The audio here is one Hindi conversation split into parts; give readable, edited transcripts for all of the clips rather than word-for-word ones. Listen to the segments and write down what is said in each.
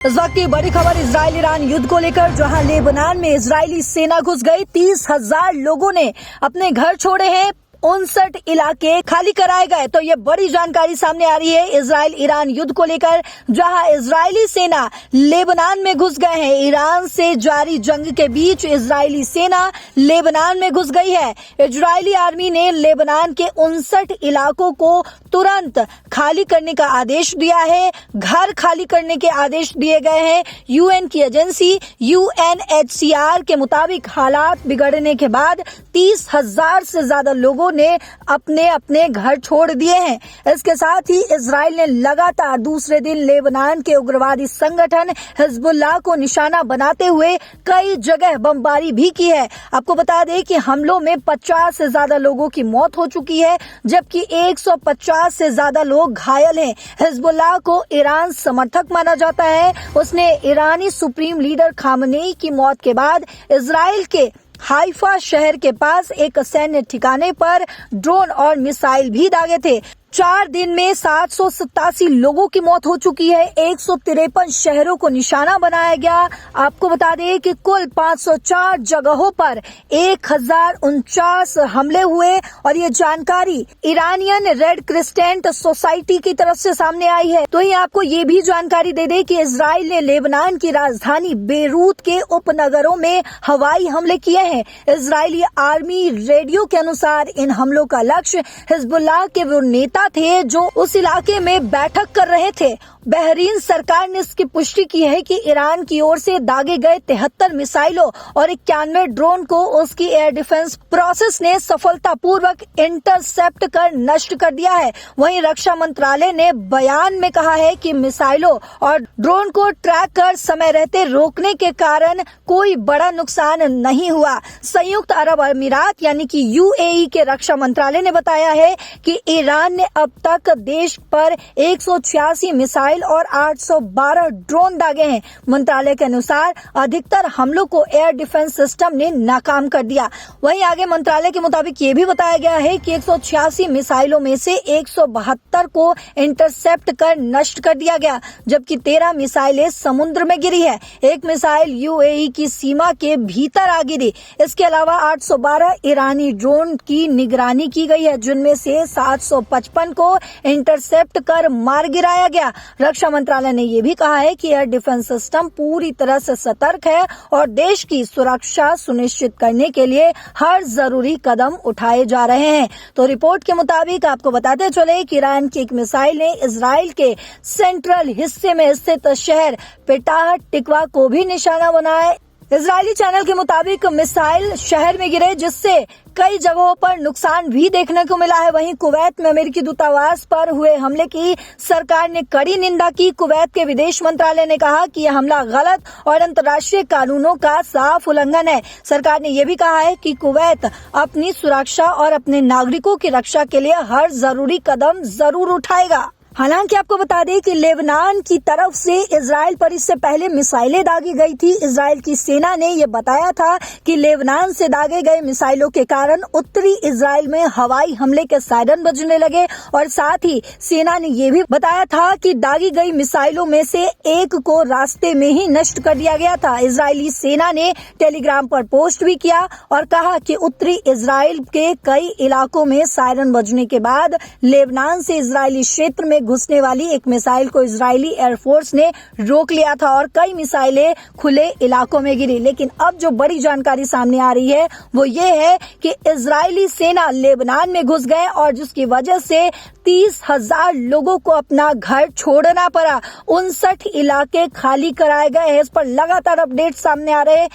इस वक्त की बड़ी खबर इजराइल ईरान युद्ध को लेकर, जहां लेबनान में इजरायली सेना घुस गई। 30,000 लोगों ने अपने घर छोड़े हैं, 59 इलाके खाली कराए गए। तो ये बड़ी जानकारी सामने आ रही है इजराइल ईरान युद्ध को लेकर, जहां इजरायली सेना लेबनान में घुस गए हैं। ईरान से जारी जंग के बीच इजरायली सेना लेबनान में घुस गई है। इजरायली आर्मी ने लेबनान के 59 इलाकों को तुरंत खाली करने का आदेश दिया है। घर खाली करने के आदेश दिए गए हैं। यूएन की एजेंसी UNHCR के मुताबिक हालात बिगड़ने के बाद 30,000 से ज्यादा लोगों ने अपने अपने घर छोड़ दिए हैं। इसके साथ ही इजराइल ने लगातार दूसरे दिन लेबनान के उग्रवादी संगठन हिजबुल्लाह को निशाना बनाते हुए कई जगह बमबारी भी की है। आपको बता दें कि हमलों में 50 से ज्यादा लोगों की मौत हो चुकी है, जबकि 150 से ज्यादा लोग घायल हैं। हिजबुल्लाह को ईरान समर्थक माना जाता है। उसने ईरानी सुप्रीम लीडर खामनेई की मौत के बाद इजराइल के हाइफा शहर के पास एक सैन्य ठिकाने पर ड्रोन और मिसाइल भी दागे थे। 4 दिन में 787 लोगों की मौत हो चुकी है। 153 शहरों को निशाना बनाया गया। आपको बता दें कि कुल 504 जगहों पर 1049 हमले हुए और ये जानकारी ईरानियन रेड क्रिस्टेंट सोसाइटी की तरफ से सामने आई है। तो ये आपको ये भी जानकारी दे दे कि इजराइल ने लेबनान की राजधानी बेरूत के उपनगरों में हवाई हमले किए हैं। इजरायली आर्मी रेडियो के अनुसार इन हमलों का लक्ष्य हिजबुल्लाह के वो नेता थे जो उस इलाके में बैठक कर रहे थे। बहरीन सरकार ने इसकी पुष्टि की है कि ईरान की ओर से दागे गए 73 मिसाइलों और 91 ड्रोन को उसकी एयर डिफेंस प्रोसेस ने सफलतापूर्वक इंटरसेप्ट कर नष्ट कर दिया है। वहीं रक्षा मंत्रालय ने बयान में कहा है कि मिसाइलों और ड्रोन को ट्रैक कर समय रहते रोकने के कारण कोई बड़ा नुकसान नहीं हुआ। संयुक्त अरब अमीरात यानी कि UAE के रक्षा मंत्रालय ने बताया है कि ईरान ने अब तक देश पर 186 मिसाइल और 812 ड्रोन दागे हैं। मंत्रालय के अनुसार अधिकतर हमलों को एयर डिफेंस सिस्टम ने नाकाम कर दिया। वहीं आगे मंत्रालय के मुताबिक ये भी बताया गया है कि 186 मिसाइलों में से 172 को इंटरसेप्ट कर नष्ट कर दिया गया, जबकि 13 मिसाइलें समुद्र में गिरी है। एक मिसाइल UAE की सीमा के भीतर आ गिरी। इसके अलावा 812 ईरानी ड्रोन की निगरानी की गई है, जिनमें से 755 को इंटरसेप्ट कर मार गिराया गया। रक्षा मंत्रालय ने यह भी कहा है कि एयर डिफेंस सिस्टम पूरी तरह से सतर्क है और देश की सुरक्षा सुनिश्चित करने के लिए हर जरूरी कदम उठाए जा रहे हैं। तो रिपोर्ट के मुताबिक आपको बताते चले कि ईरान की एक मिसाइल ने इजराइल के सेंट्रल हिस्से में स्थित शहर पेटाह टिकवा को भी निशाना बनाया। इजरायली चैनल के मुताबिक मिसाइल शहर में गिरे, जिससे कई जगहों पर नुकसान भी देखने को मिला है। वहीं कुवैत में अमेरिकी दूतावास पर हुए हमले की सरकार ने कड़ी निंदा की। कुवैत के विदेश मंत्रालय ने कहा कि यह हमला गलत और अंतर्राष्ट्रीय कानूनों का साफ उल्लंघन है। सरकार ने यह भी कहा है कि कुवैत अपनी सुरक्षा और अपने नागरिकों की रक्षा के लिए हर जरूरी कदम जरूर उठाएगा। हालांकि आपको बता दें कि लेबनान की तरफ से इजराइल पर इससे पहले मिसाइलें दागी गई थी। इजराइल की सेना ने यह बताया था कि लेबनान से दागे गए मिसाइलों के कारण उत्तरी इजराइल में हवाई हमले के सायरन बजने लगे और साथ ही सेना ने यह भी बताया था कि दागी गई मिसाइलों में से एक को रास्ते में ही नष्ट कर दिया गया था। इजरायली सेना ने टेलीग्राम पर पोस्ट भी किया और कहा कि उत्तरी इजराइल के कई इलाकों में सायरन बजने के बाद लेबनान से इजरायली क्षेत्र में घुसने वाली एक मिसाइल को इजरायली एयरफोर्स ने रोक लिया था और कई मिसाइलें खुले इलाकों में गिरी। लेकिन अब जो बड़ी जानकारी सामने आ रही है वो ये है कि इजरायली सेना लेबनान में घुस गए और जिसकी वजह से 30,000 लोगों को अपना घर छोड़ना पड़ा। 59 इलाके खाली कराए गए हैं। इस पर लगातार अपडेट सामने आ रहे हैं।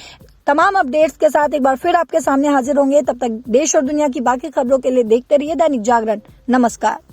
तमाम अपडेट्स के साथ एक बार फिर आपके सामने हाजिर होंगे। तब तक देश और दुनिया की बाकी खबरों के लिए देखते रहिए दैनिक जागरण। नमस्कार।